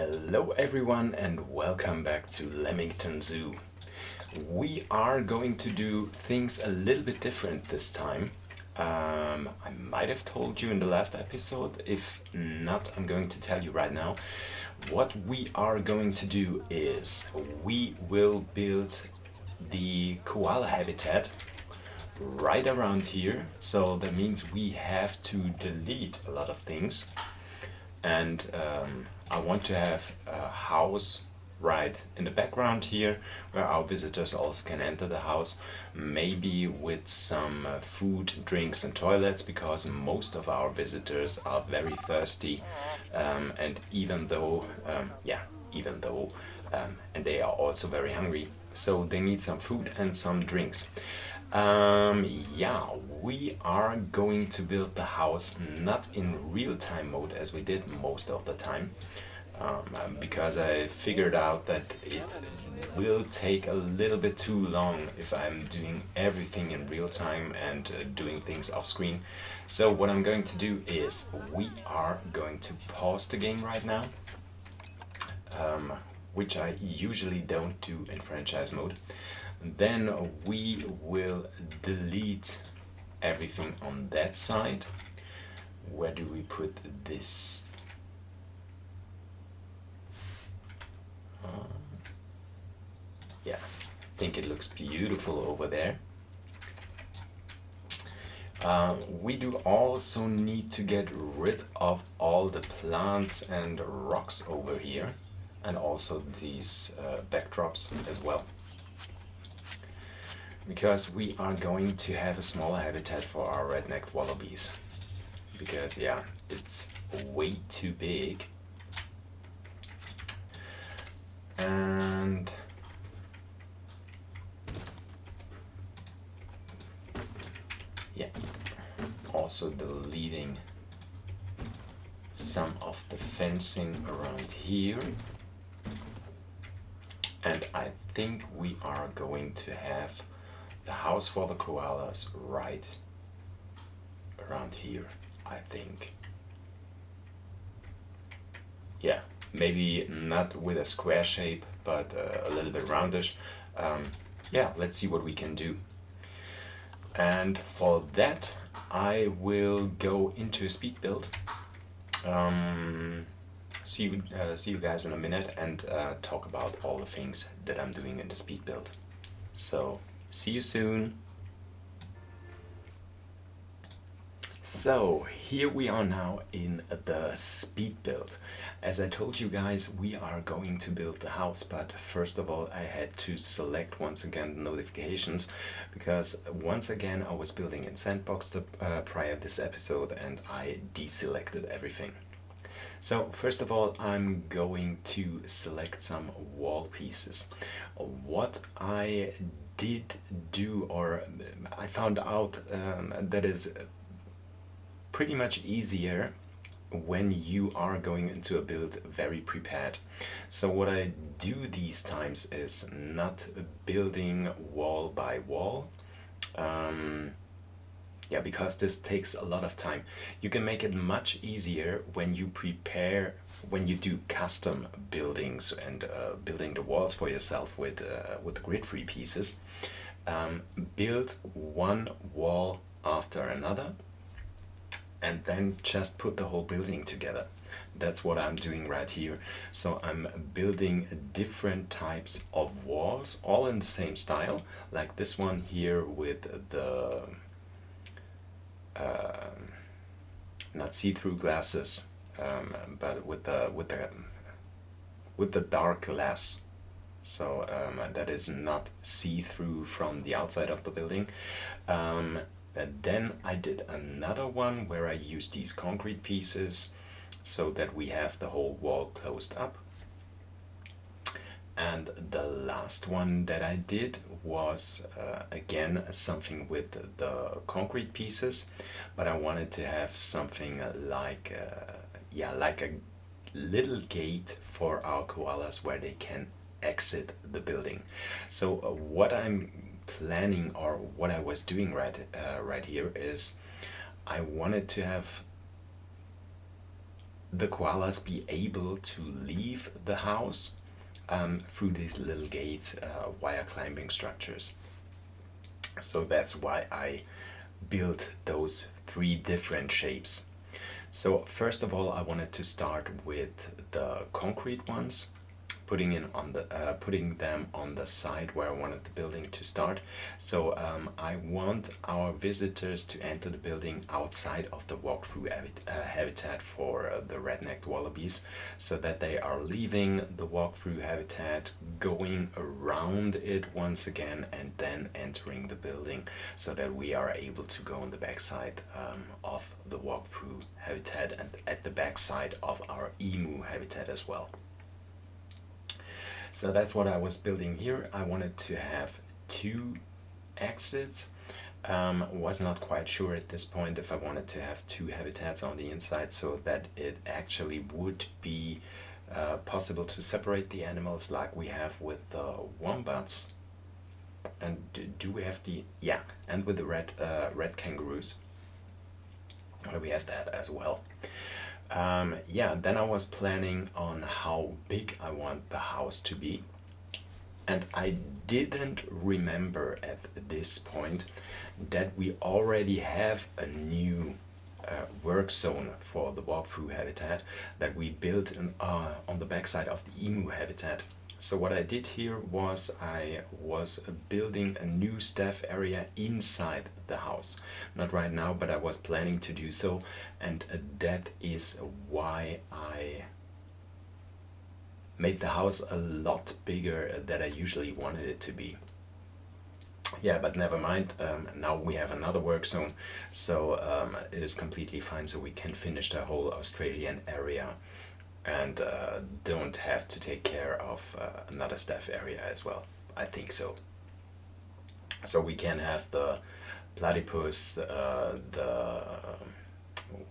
Hello everyone and welcome back to Lamington Zoo. We are going to do things a little bit different this time. I might have told you in the last episode. If not, I'm going to tell you right now. What we are going to do is we will build the koala habitat right around here. So that means we have to delete a lot of things. And I want to have a house right in the background here where our visitors also can enter the house, maybe with some food, drinks and toilets, because most of our visitors are very thirsty, and even though and they are also very hungry, so they need some food and some drinks. We are going to build the house not in real-time mode as we did most of the time, because I figured out that it will take a little bit too long if I'm doing everything in real time and doing things off screen. So what I'm going to do is we are going to pause the game right now, which I usually don't do in franchise mode. Then we will delete everything on that side. Where do we put this? Yeah, I think it looks beautiful over there. We do also need to get rid of all the plants and rocks over here, and also these backdrops as well, because we are going to have a smaller habitat for our red-necked wallabies, because it's way too big. And also deleting some of the fencing around here. And I think we are going to have the house for the koalas right around here, I think. Yeah, maybe not with a square shape, but a little bit roundish. Let's see what we can do. And for that, I will go into a speed build. See you guys in a minute and talk about all the things that I'm doing in the speed build. So, see you soon. So here we are now in the speed build. As I told you guys, we are going to build the house, but first of all I had to select once again the notifications, because once again I was building in Sandbox prior this episode and I deselected everything. So first of all, I'm going to select some wall pieces. What I did do, or I found out that is pretty much easier when you are going into a build very prepared. So what I do these times is not building wall by wall, because this takes a lot of time. You can make it much easier when you prepare, when you do custom buildings and building the walls for yourself with the grid-free pieces. Build one wall after another and then just put the whole building together. That's what I'm doing right here. So I'm building different types of walls, all in the same style, like this one here with the not see-through glasses, but with the dark glass. So that is not see-through from the outside of the building. Then I did another one where I used these concrete pieces so that we have the whole wall closed up. And the last one that I did was again something with the concrete pieces, but I wanted to have something like a little gate for our koalas where they can exit the building. So what I'm planning, or what I was doing right here, is I wanted to have the koalas be able to leave the house through these little gates, wire climbing structures. So that's why I built those three different shapes. So first of all, I wanted to start with the concrete ones, putting them on the side where I wanted the building to start. So I want our visitors to enter the building outside of the walkthrough habitat for the red-necked wallabies, so that they are leaving the walkthrough habitat, going around it once again, and then entering the building, so that we are able to go on the backside of the walkthrough habitat and at the backside of our emu habitat as well. So that's what I was building here. I wanted to have two exits. Was not quite sure at this point if I wanted to have two habitats on the inside, so that it actually would be possible to separate the animals like we have with the wombats. And do we have the, yeah, and with the red kangaroos, we have that as well. Yeah, then I was planning on how big I want the house to be, and I didn't remember at this point that we already have a new work zone for the walkthrough habitat that we built on the backside of the emu habitat. So what I did here was I was building a new staff area inside the house. Not right now, but I was planning to do so, and that is why I made the house a lot bigger than I usually wanted it to be. Yeah, but never mind, now we have another work zone, so it is completely fine, so we can finish the whole Australian area and don't have to take care of another staff area as well. I think so. So we can have the platypus, the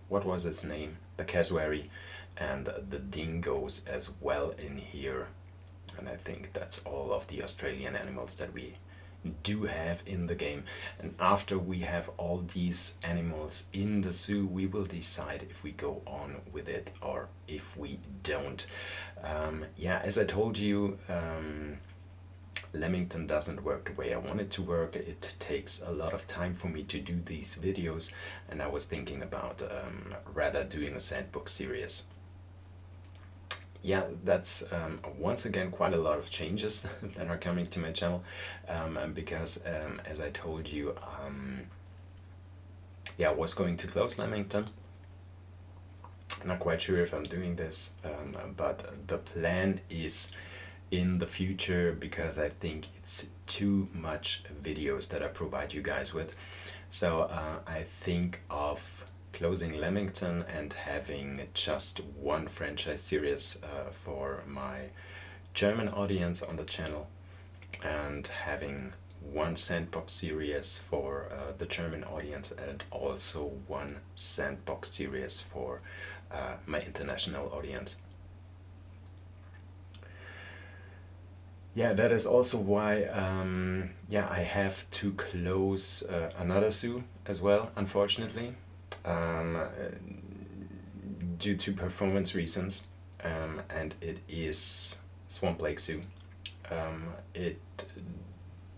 what was its name? The cassowary, and the dingoes as well in here. And I think that's all of the Australian animals that we do have in the game. And after we have all these animals in the zoo, we will decide if we go on with it or if we don't. Yeah, as I told you, Lamington doesn't work the way I want it to work. It takes a lot of time for me to do these videos, and I was thinking about rather doing a sandbox series. Yeah, that's once again quite a lot of changes that are coming to my channel, because as I told you, yeah, I was going to close Lamington. Not quite sure if I'm doing this, but the plan is in the future, because I think it's too much videos that I provide you guys with. So I think of closing Lamington and having just one franchise series for my German audience on the channel, and having one sandbox series for the German audience, and also one sandbox series for my international audience. Yeah, that is also why yeah, I have to close another zoo as well, unfortunately, due to performance reasons, and it is Swamp Lake Zoo.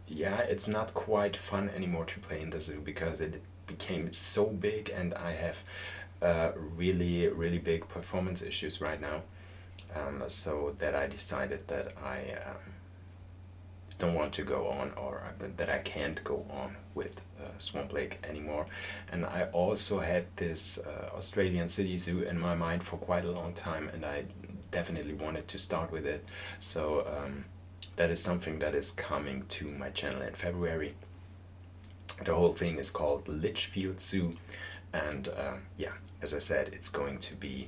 Yeah, it's not quite fun anymore to play in the zoo because it became so big, and I have really big performance issues right now, so that I decided that I don't want to go on, or that I can't go on with Swamp Lake anymore. And I also had this Australian city zoo in my mind for quite a long time, and I definitely wanted to start with it. So that is something that is coming to my channel in February. The whole thing is called Litchfield Zoo, and yeah, as I said, it's going to be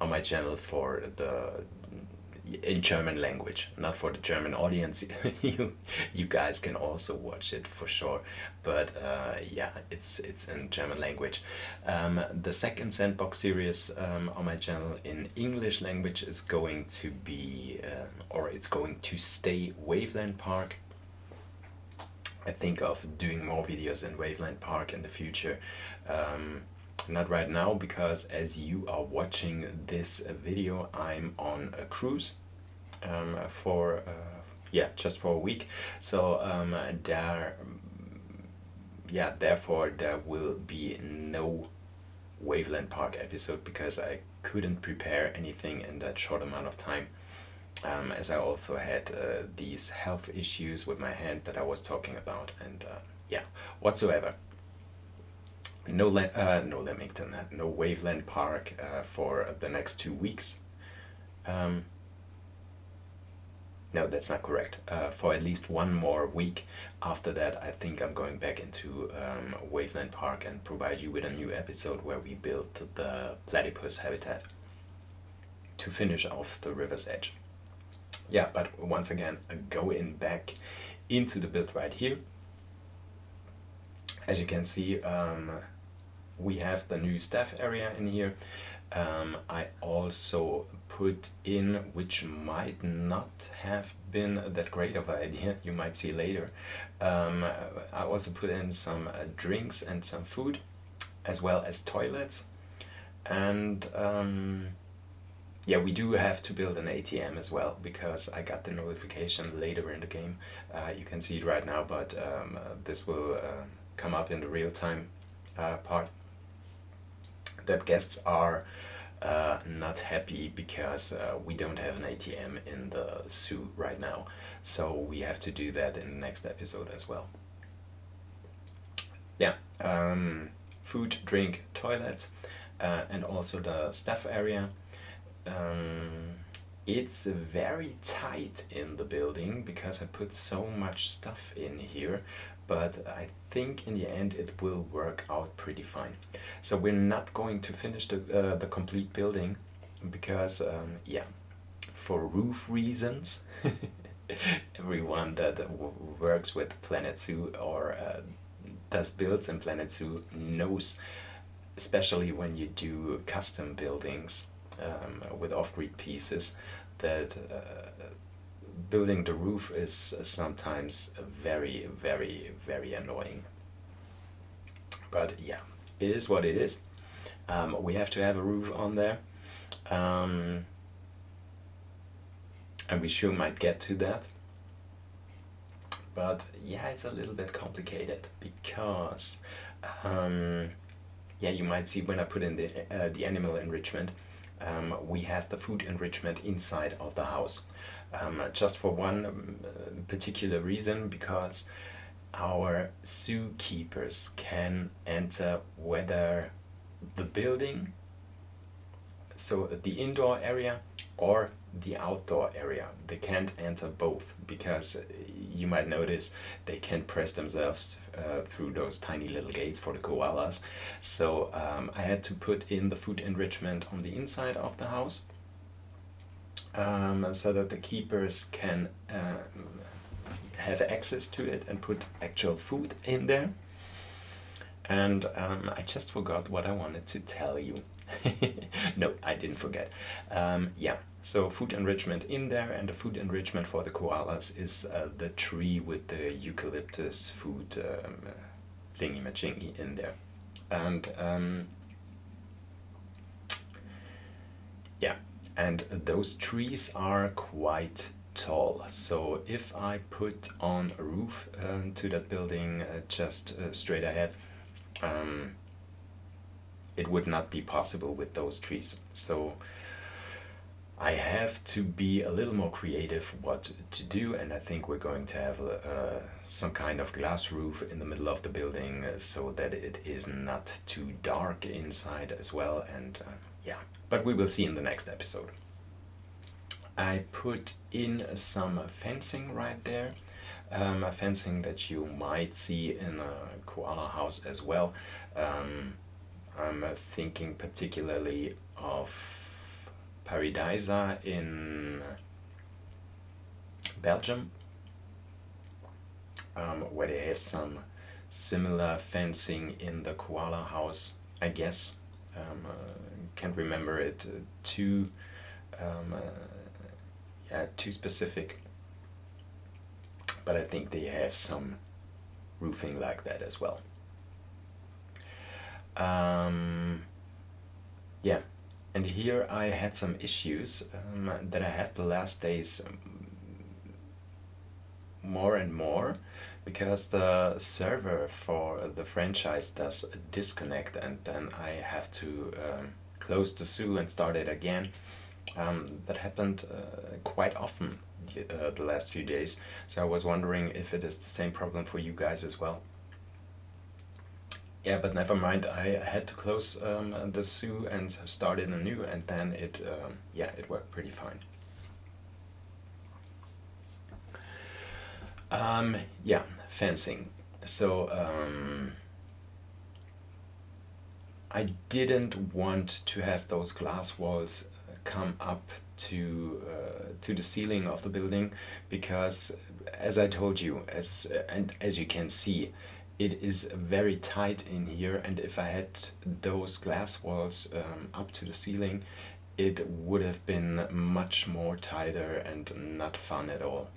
on my channel for in German language, not for the German audience. you guys can also watch it for sure, but yeah, it's in German language. The second sandbox series on my channel in English language is going to be or it's going to stay Waveland Park. I think of doing more videos in Waveland Park in the future. Not right now, because as you are watching this video, I'm on a cruise for just for a week. So therefore there will be no Waveland Park episode, because I couldn't prepare anything in that short amount of time, as I also had these health issues with my hand that I was talking about, and whatsoever. No Lamington, no Waveland Park for the next 2 weeks. No, that's not correct. For at least one more week. After that, I think I'm going back into Waveland Park and provide you with a new episode where we build the platypus habitat to finish off the river's edge. Yeah, but once again, going back into the build right here. As you can see, we have the new staff area in here. I also put in, which might not have been that great of an idea, you might see later, I also put in some drinks and some food, as well as toilets. And we do have to build an ATM as well, because I got the notification later in the game. You can see it right now, but this will come up in the real-time part, that guests are not happy because we don't have an ATM in the zoo right now. So we have to do that in the next episode as well. Yeah, food, drink, toilets, and also the staff area. It's very tight in the building because I put so much stuff in here, but I think in the end it will work out pretty fine. So we're not going to finish the complete building because, for roof reasons, everyone that works with Planet Zoo or does builds in Planet Zoo knows, especially when you do custom buildings with off-grid pieces, that building the roof is sometimes very, very, very annoying. But yeah, it is what it is. We have to have a roof on there. And we sure might get to that. But yeah, it's a little bit complicated because, you might see when I put in the animal enrichment, we have the food enrichment inside of the house. Just for one particular reason, because our zookeepers can enter whether the building, so the indoor area or the outdoor area. They can't enter both, because you might notice they can't press themselves through those tiny little gates for the koalas. So I had to put in the food enrichment on the inside of the house, so that the keepers can have access to it and put actual food in there. And I just forgot what I wanted to tell you. No, I didn't forget. So food enrichment in there, and the food enrichment for the koalas is the tree with the eucalyptus food thingy-majingy in there. And and those trees are quite tall. So if I put on a roof to that building just straight ahead, it would not be possible with those trees. So I have to be a little more creative what to do, and I think we're going to have some kind of glass roof in the middle of the building so that it is not too dark inside as well. And but we will see in the next episode. I put in some fencing right there, a fencing that you might see in a koala house as well. I'm thinking particularly of Paradisa in Belgium, where they have some similar fencing in the koala house, I guess. Can't remember it too specific, but I think they have some roofing like that as well. Yeah, and here I had some issues that I had the last days more and more, because the server for the franchise does disconnect, and then I have to close the zoo and start it again. That happened quite often the last few days, so I was wondering if it is the same problem for you guys as well. Yeah, but never mind. I had to close the zoo and start it anew, and then yeah, it worked pretty fine. Yeah, fencing. So I didn't want to have those glass walls come up to the ceiling of the building, because, as I told you, as you can see, it is very tight in here, and if I had those glass walls up to the ceiling, it would have been much more tighter and not fun at all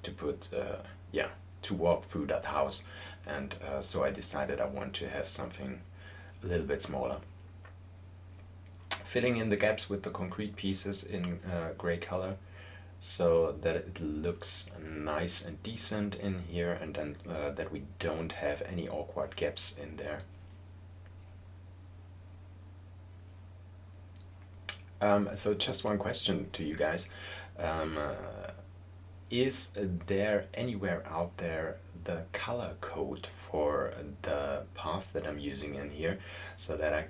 to put, yeah, to walk through that house. And so I decided I want to have something a little bit smaller. Filling in the gaps with the concrete pieces in gray color, so that it looks nice and decent in here, and then that we don't have any awkward gaps in there. So just one question to you guys. Is there anywhere out there the color code for the path that I'm using in here, so that I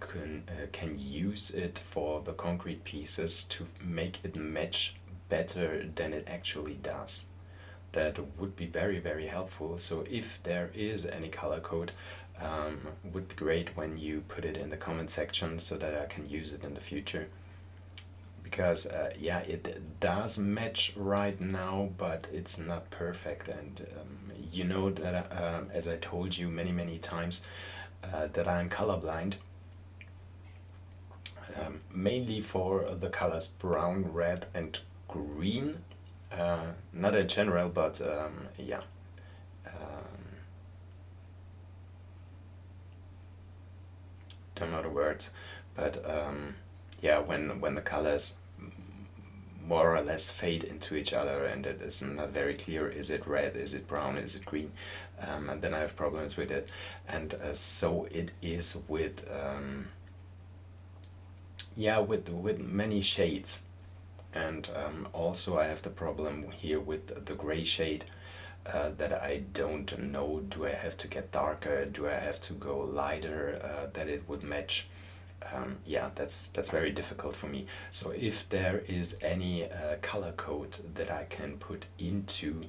can use it for the concrete pieces to make it match better than it actually does? That would be very, very helpful. So if there is any color code, would be great when you put it in the comment section, so that I can use it in the future. Because yeah, it does match right now, but it's not perfect. And you know that as I told you many times, that I'm colorblind, mainly for the colors brown, red and green. Not in general, but yeah. Don't know the words, but yeah, when the colors more or less fade into each other, and it is not very clear, is it red, is it brown, is it green, and then I have problems with it. And so it is with yeah, with many shades. And also I have the problem here with the gray shade, that I don't know, do I have to get darker, do I have to go lighter, that it would match. Yeah, that's very difficult for me. So if there is any color code that I can put into,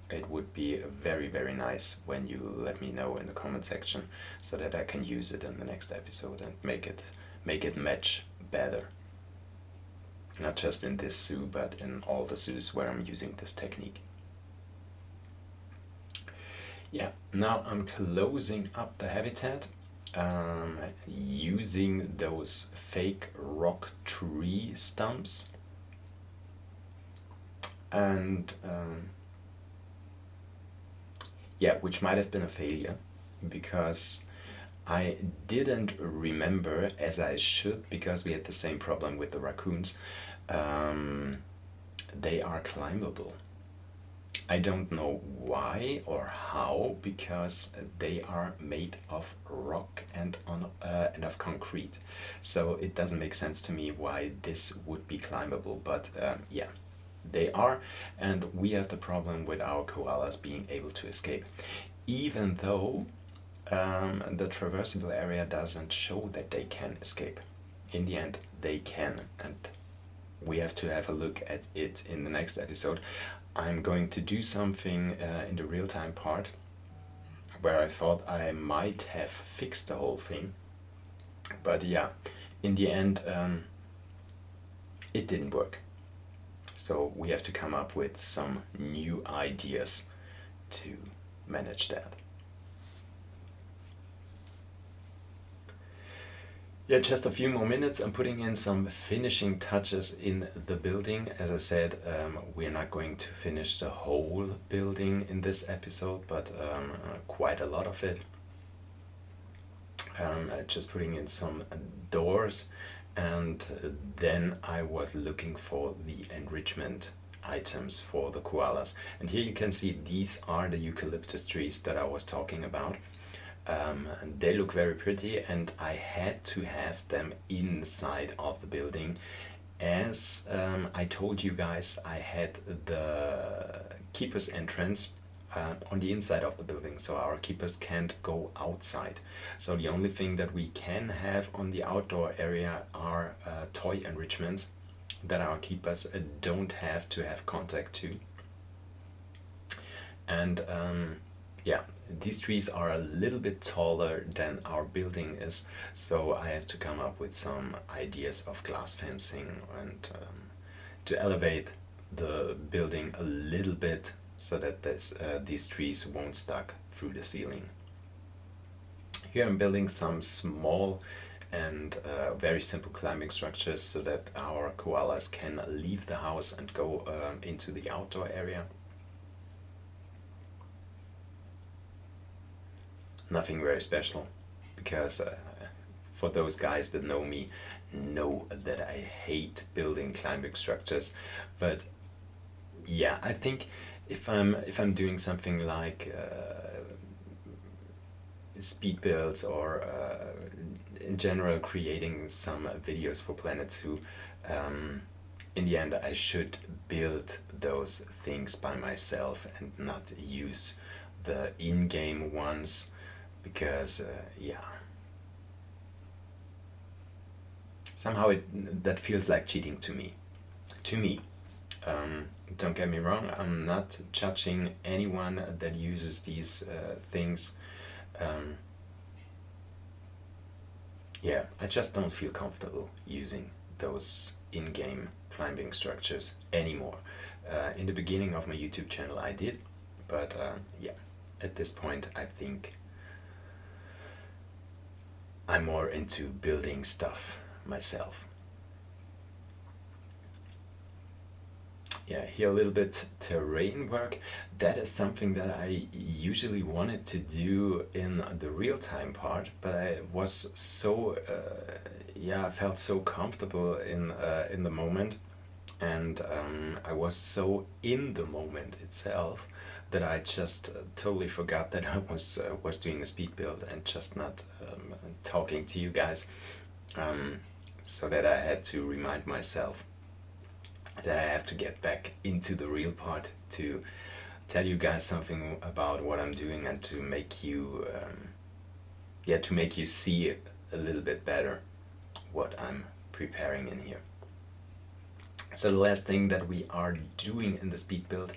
it would be very nice when you let me know in the comment section, so that I can use it in the next episode and make it match better. Not just in this zoo, but in all the zoos where I'm using this technique. Yeah, now I'm closing up the habitat, using those fake rock tree stumps, and yeah, which might have been a failure, because I didn't remember, as I should, because we had the same problem with the raccoons. They are climbable. I don't know why or how, because they are made of rock and of concrete. So it doesn't make sense to me why this would be climbable, but yeah, they are, and we have the problem with our koalas being able to escape, even though the traversable area doesn't show that they can escape. In the end, they can, and we have to have a look at it in the next episode. I'm going to do something in the real-time part, where I thought I might have fixed the whole thing, but yeah, in the end, it didn't work. So we have to come up with some new ideas to manage that. Yeah, just a few more minutes. I'm putting in some finishing touches in the building. As I said, we're not going to finish the whole building in this episode, but quite a lot of it. just putting in some doors, and then I was looking for the enrichment items for the koalas. And here you can see these are the eucalyptus trees that I was talking about. And they look very pretty, and I had to have them inside of the building. As I told you guys, I had the keeper's entrance on the inside of the building, so our keepers can't go outside. So the only thing that we can have on the outdoor area are toy enrichments that our keepers don't have to have contact to. And yeah, these trees are a little bit taller than our building is, so I have to come up with some ideas of glass fencing and to elevate the building a little bit so that these trees won't stuck through the ceiling. Here I'm building some small and very simple climbing structures so that our koalas can leave the house and go into the outdoor area. Nothing very special, because for those guys that know me, know that I hate building climbing structures. But yeah, I think if I'm doing something like Speedbuilds or in general creating some videos for Planet Zoo, in the end I should build those things by myself and not use the in-game ones, because yeah, somehow that feels like cheating to me. Don't get me wrong, I'm not judging anyone that uses these things. Yeah, I just don't feel comfortable using those in-game climbing structures anymore. In the beginning of my YouTube channel I did, but yeah, at this point I think I'm more into building stuff myself. Yeah, here a little bit terrain work. That is something that I usually wanted to do in the real-time part, but I was so yeah, I felt so comfortable in the moment, and I was so in the moment itself that I just totally forgot that I was doing a speed build and just not talking to you guys, so that I had to remind myself that I have to get back into the real part to tell you guys something about what I'm doing and to make you yeah, to make you see a little bit better what I'm preparing in here. So the last thing that we are doing in the speed build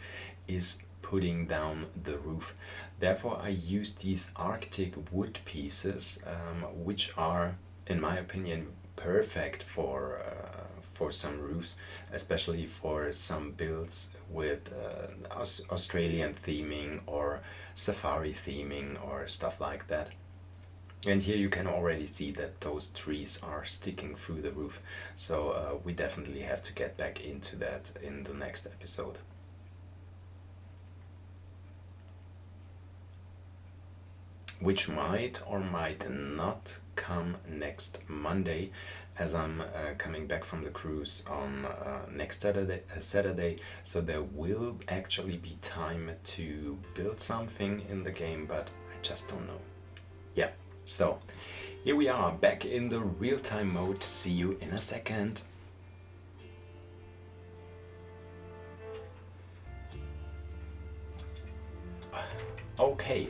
is putting down the roof. Therefore I use these Arctic wood pieces, which are, in my opinion, perfect for some roofs, especially for some builds with Australian theming or safari theming or stuff like that. And here you can already see that those trees are sticking through the roof, so we definitely have to get back into that in the next episode. Which might or might not come next Monday, as I'm coming back from the cruise on next Saturday, so there will actually be time to build something in the game, but I just don't know. Yeah, so here we are back in the real-time mode. See you in a second. Okay.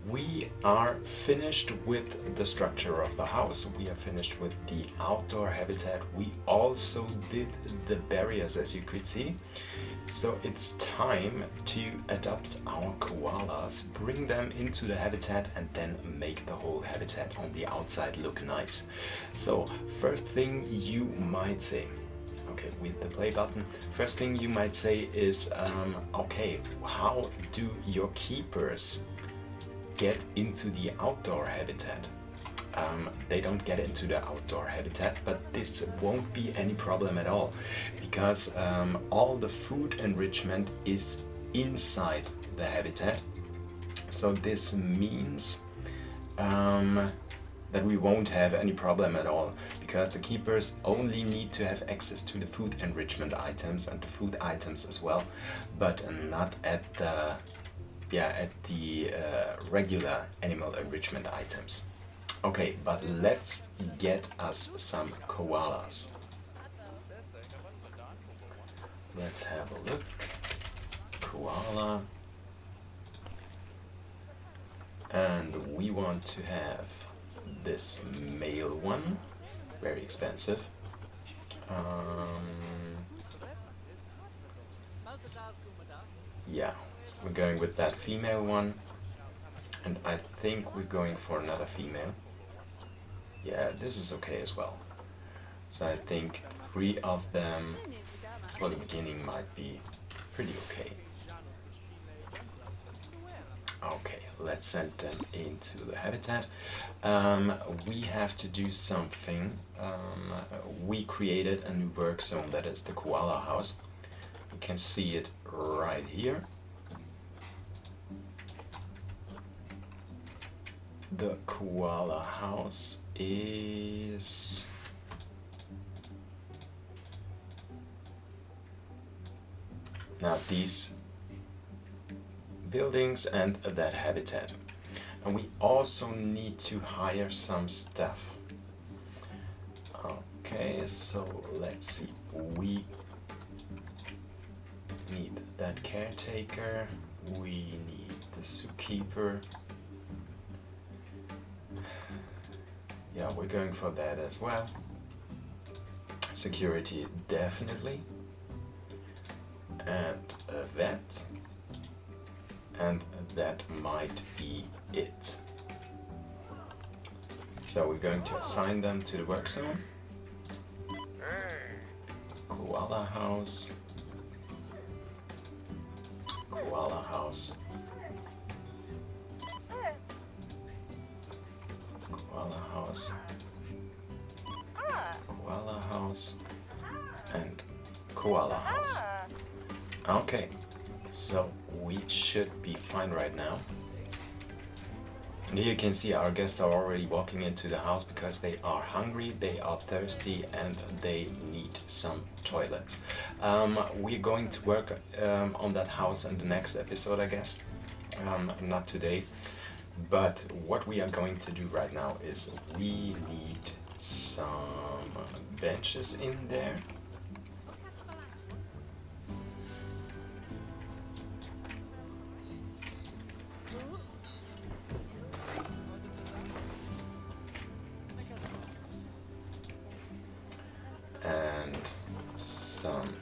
We are finished with the structure of the house. We are finished with the outdoor habitat. We also did the barriers, as you could see. So it's time to adopt our koalas, bring them into the habitat, and then make the whole habitat on the outside look nice. So first thing you might say, okay, with the play button, first thing you might say is, okay, how do your keepers get into the outdoor habitat? They don't get into the outdoor habitat, but this won't be any problem at all, because all the food enrichment is inside the habitat. So this means that we won't have any problem at all, because the keepers only need to have access to the food enrichment items and the food items as well, but not at the regular animal enrichment items. Okay, but let's get us some koalas. Let's have a look. Koala. And we want to have this male one, very expensive. Yeah, we're going with that female one, and I think we're going for another female. Yeah, this is okay as well. So I think 3 of them for the beginning might be pretty okay. Okay, let's send them into the habitat. We have to do something. We created a new work zone, that is the koala house. You can see it right here. The koala house is now these buildings and that habitat. And we also need to hire some staff. Okay, so let's see. We need that caretaker, we need the zookeeper. Yeah, we're going for that as well. Security, definitely. And a vet. And that might be it. So we're going to assign them to the work zone. Koala house. Koala house. Koala house. Koala house. And koala house. Okay, so we should be fine right now. And here you can see our guests are already walking into the house because they are hungry, they are thirsty, and they need some toilets. We're going to work on that house in the next episode, I guess. Not today. But what we are going to do right now is we need some benches in there. And some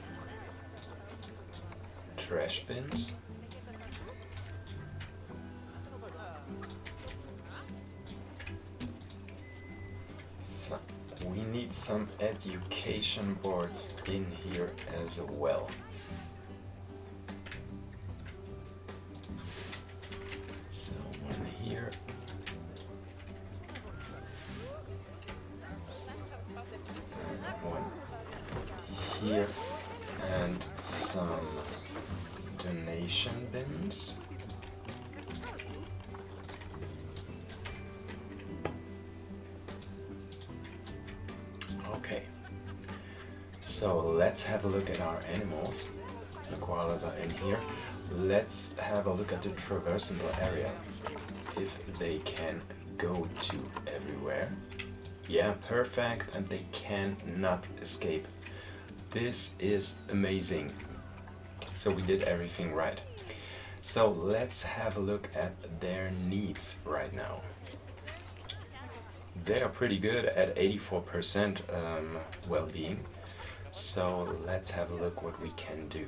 trash bins. So we need some education boards in here as well. So one here. One here, and some donation bins. Okay, so let's have a look at our animals. The koalas are in here. Let's have a look at the traversable area, if they can go to everywhere. Yeah, perfect, and they cannot escape. This is amazing. So we did everything right. So let's have a look at their needs right now. They are pretty good at 84% well-being. So let's have a look what we can do.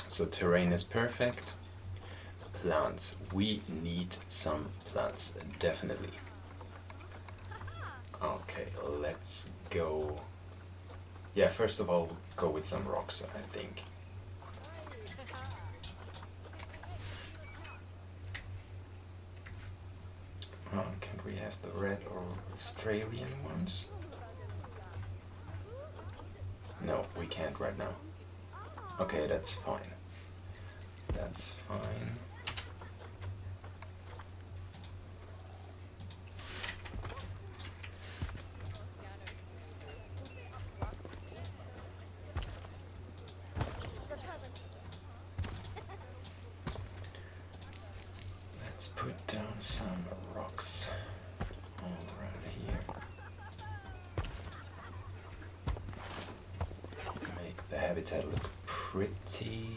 So terrain is perfect. Plants, we need some plants, definitely. Okay, let's go. Yeah, first of all, go with some rocks, I think. Can we have the red or Australian ones? No, we can't right now. Okay, that's fine. That's fine. Let's put down some rocks all around here. Make the habitat look pretty.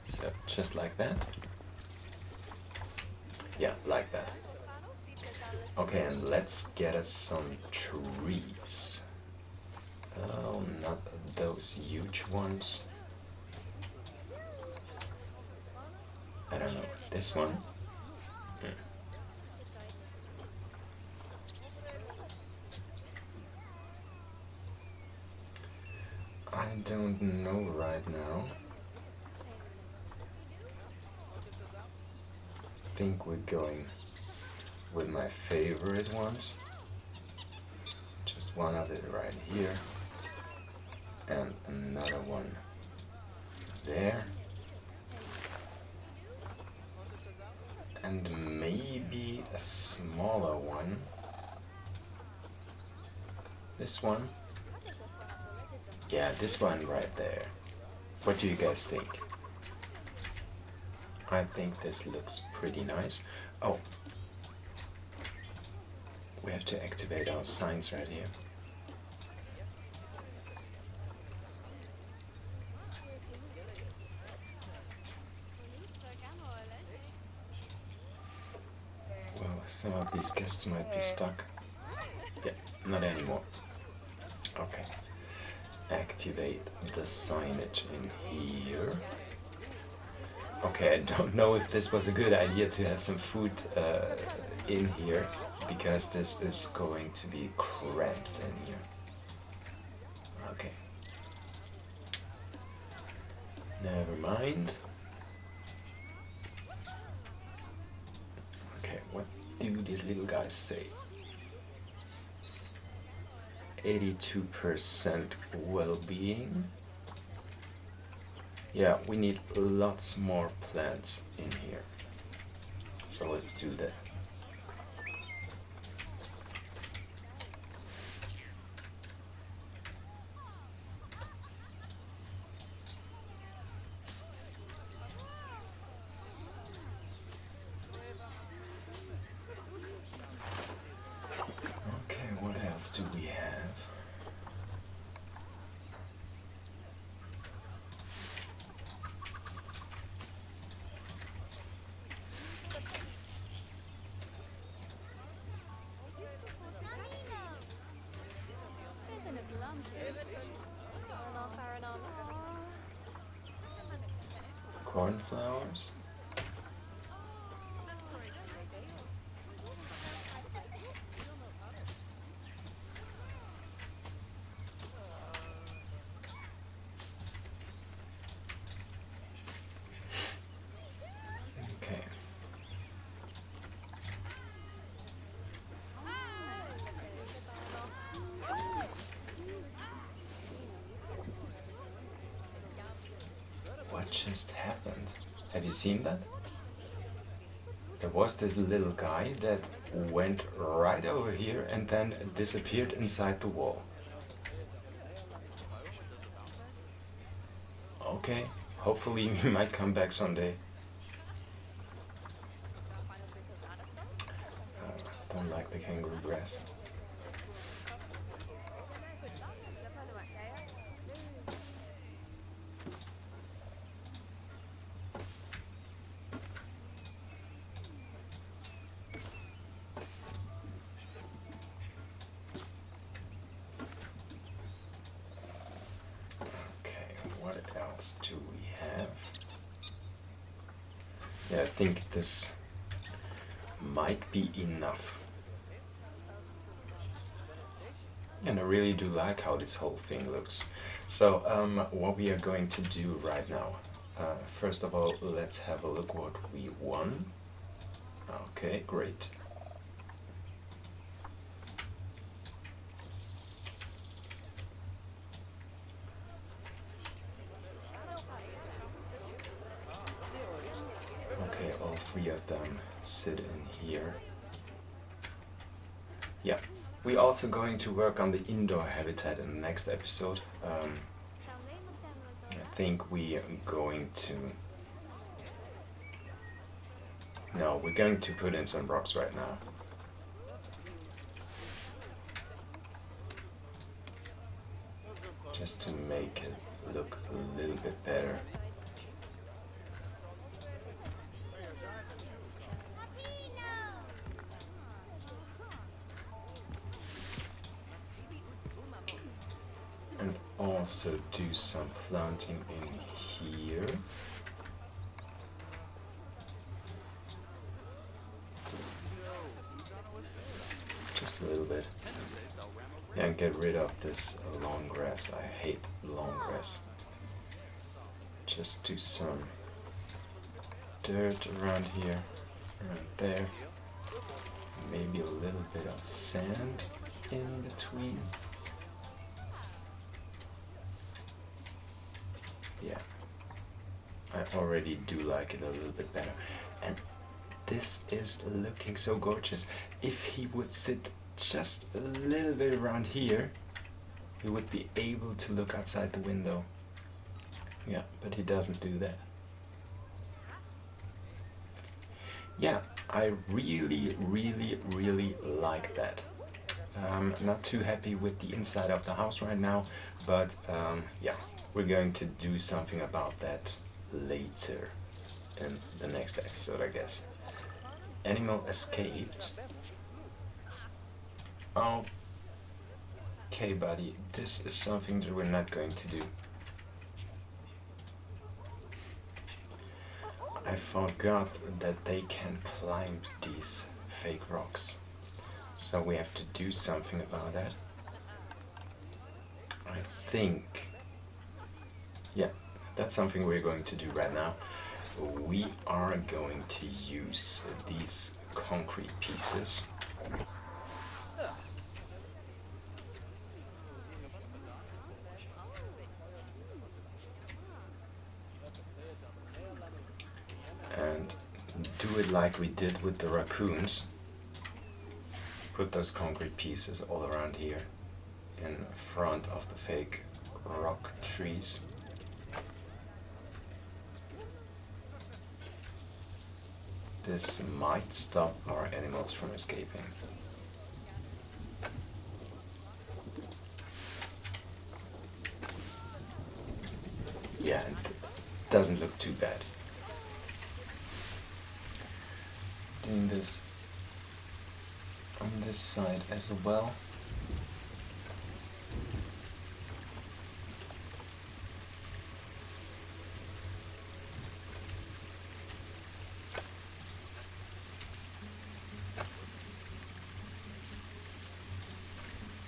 So just like that. Yeah, like that. Okay, and let's get us some trees. Oh, not those huge ones. I don't know, this one? I don't know right now. I think we're going with my favorite ones. Just one of it right here. And another one there. And maybe a smaller one. This one. Yeah, this one right there. What do you guys think? I think this looks pretty nice. Oh, we have to activate our signs right here. Well, some of these guests might be stuck. Yeah, not anymore. Okay. Activate the signage in here. Okay, I don't know if this was a good idea to have some food in here, because this is going to be cramped in here. Okay. Never mind. Okay, what do these little guys say? 82% well-being. Yeah, we need lots more plants in here. So let's do that. Okay, what else do we have? Cornflowers. Okay. What just happened? Have you seen that? There was this little guy that went right over here and then disappeared inside the wall. Okay, hopefully he might come back someday. Don't like the kangaroo grass. Do we have? Yeah, I think this might be enough. And I really do like how this whole thing looks. So what we are going to do right now, first of all, let's have a look what we won. Okay, great. All three of them sit in here. Yeah, we're also going to work on the indoor habitat in the next episode. I think we are going to... No, we're going to put in some rocks right now. Just to make it look a little bit better. And also do some planting in here. Just a little bit. Yeah, and get rid of this long grass. I hate long grass. Just do some dirt around here, around there. Maybe a little bit of sand in between. Yeah, I already do like it a little bit better. And this is looking so gorgeous. If he would sit just a little bit around here, he would be able to look outside the window. Yeah, but he doesn't do that. Yeah, I really like that. Not too happy with the inside of the house right now, but yeah, we're going to do something about that later in the next episode, I guess. Animal escaped. Okay, buddy, this is something that we're not going to do. I forgot that they can climb these fake rocks. So we have to do something about that. I think, yeah, that's something we're going to do right now. We are going to use these concrete pieces. And do it like we did with the raccoons. Put those concrete pieces all around here in front of the fake rock trees. This might stop our animals from escaping. Yeah, it doesn't look too bad. Doing this on this side as well.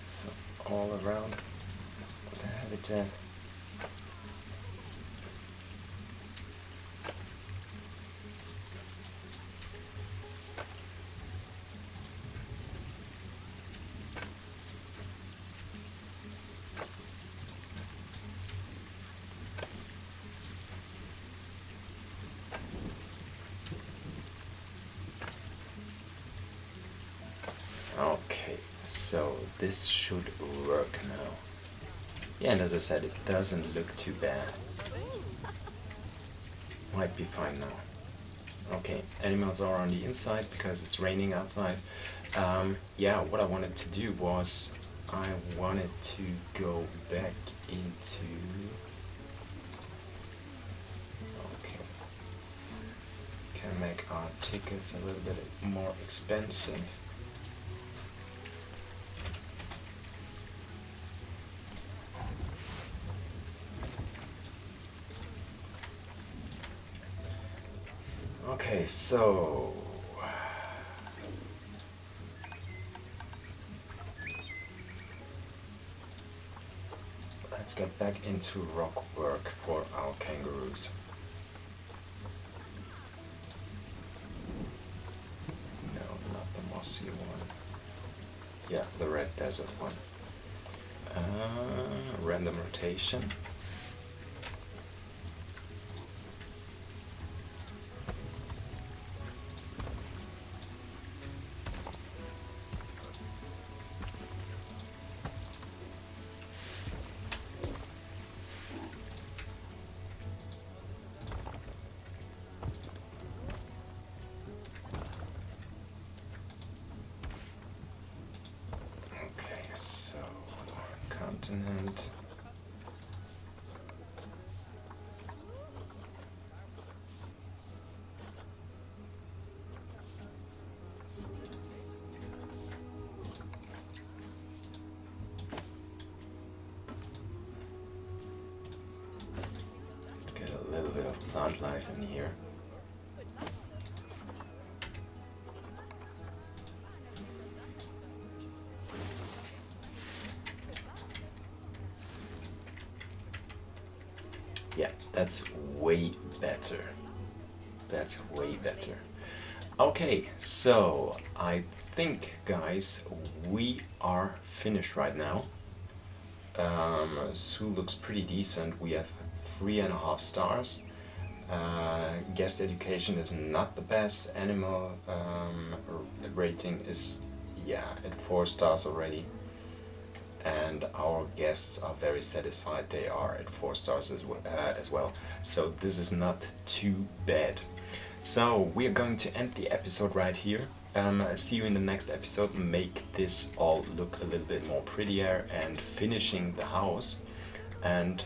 So all around the habitat. Okay, so this should work now. Yeah, and as I said, it doesn't look too bad. Might be fine now. Okay, animals are on the inside because it's raining outside. Yeah, what I wanted to do was I wanted to go back into... Okay. Can make our tickets a little bit more expensive. Okay, so let's get back into rock work for our kangaroos. No, not the mossy one. Yeah, the red desert one. Random rotation. in here. Yeah, that's way better. That's way better. Okay, so I think, guys, we are finished right now. Sue looks pretty decent. We have 3.5 stars. Guest education is not the best. Animal rating is, yeah, at 4 stars already. And our guests are very satisfied. They are at 4 stars as well. So this is not too bad. So we are going to end the episode right here. See you in the next episode. Make this all look a little bit more prettier and finishing the house. And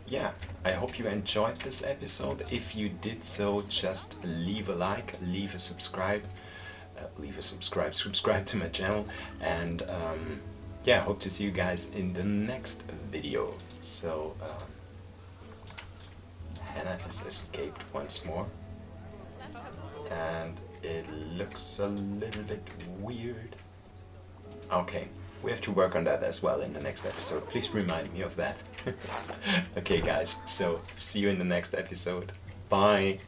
yeah, I hope you enjoyed this episode. If you did so, just leave a like, leave a subscribe, subscribe to my channel, and yeah, hope to see you guys in the next video. So Hannah has escaped once more, and it looks a little bit weird. Okay, we have to work on that as well in the next episode. Please remind me of that. Okay guys, so see you in the next episode. Bye!